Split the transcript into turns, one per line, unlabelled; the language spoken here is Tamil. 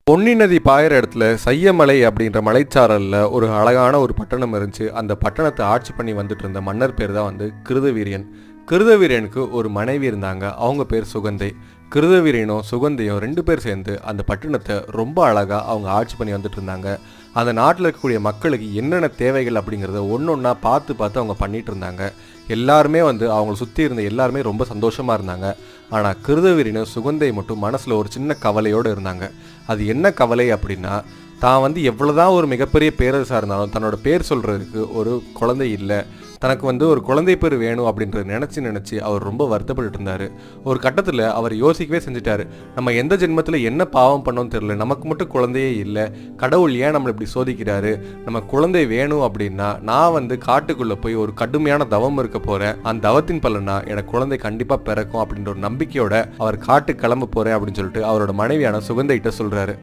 பொன்னி நதி பாயிற இடத்துல சையமலை அப்படின்ற மலைச்சாரல்ல ஒரு அழகான ஒரு பட்டணம் இருந்துச்சு. அந்த பட்டணத்தை ஆட்சி பண்ணி வந்துட்டு இருந்த மன்னர் பேர் தான் கிருதவீரியன். கிருதவீரியனுக்கு ஒரு மனைவி இருந்தாங்க. அவங்க பேர் சுகந்தை. கிருதவீரியனும் சுகந்தையும் 2 பேர் சேர்ந்து அந்த பட்டணத்தை ரொம்ப அழகா அவங்க ஆட்சி பண்ணி வந்துட்டு இருந்தாங்க. அந்த நாட்டில் இருக்கக்கூடிய மக்களுக்கு என்னென்ன தேவைகள் அப்படிங்கிறத ஒன்றொன்னா பார்த்து அவங்க பண்ணிட்டு இருந்தாங்க. எல்லாருமே அவங்கள சுற்றி இருந்த எல்லாருமே ரொம்ப சந்தோஷமாக இருந்தாங்க. ஆனால் கிருதவீரியனும் சுகந்தை மட்டும் மனசில் ஒரு சின்ன கவலையோடு இருந்தாங்க. அது என்ன கவலை அப்படின்னா, தான் எவ்வளோதான் ஒரு மிகப்பெரிய பேரரசாக இருந்தாலும் தன்னோட பேர் சொல்கிறதுக்கு ஒரு குழந்தை இல்லை. தனக்கு ஒரு குழந்தை பேர் வேணும் அப்படின்றத நினச்சி அவர் ரொம்ப வருத்தப்பட்டு இருந்தார். ஒரு கட்டத்தில் அவர் யோசிக்கவே செஞ்சுட்டாரு. நம்ம எந்த ஜென்மத்தில் என்ன பாவம் பண்ணோன்னு தெரியல, நமக்கு மட்டும் குழந்தையே இல்லை, கடவுள் ஏன் நம்மளை இப்படி சோதிக்கிறாரு, நம்ம குழந்தை வேணும் அப்படின்னா நான் காட்டுக்குள்ளே போய் ஒரு கடுமையான தவம் இருக்க போகிறேன், அந்த தவத்தின் பலனா எனக்கு குழந்தை கண்டிப்பாக பிறக்கும் அப்படின்ற ஒரு நம்பிக்கையோட அவர் காட்டு கிளம்ப போகிறேன் அப்படின்னு சொல்லிட்டு அவரோட மனைவியான சுகந்தைகிட்ட சொல்கிறாரு.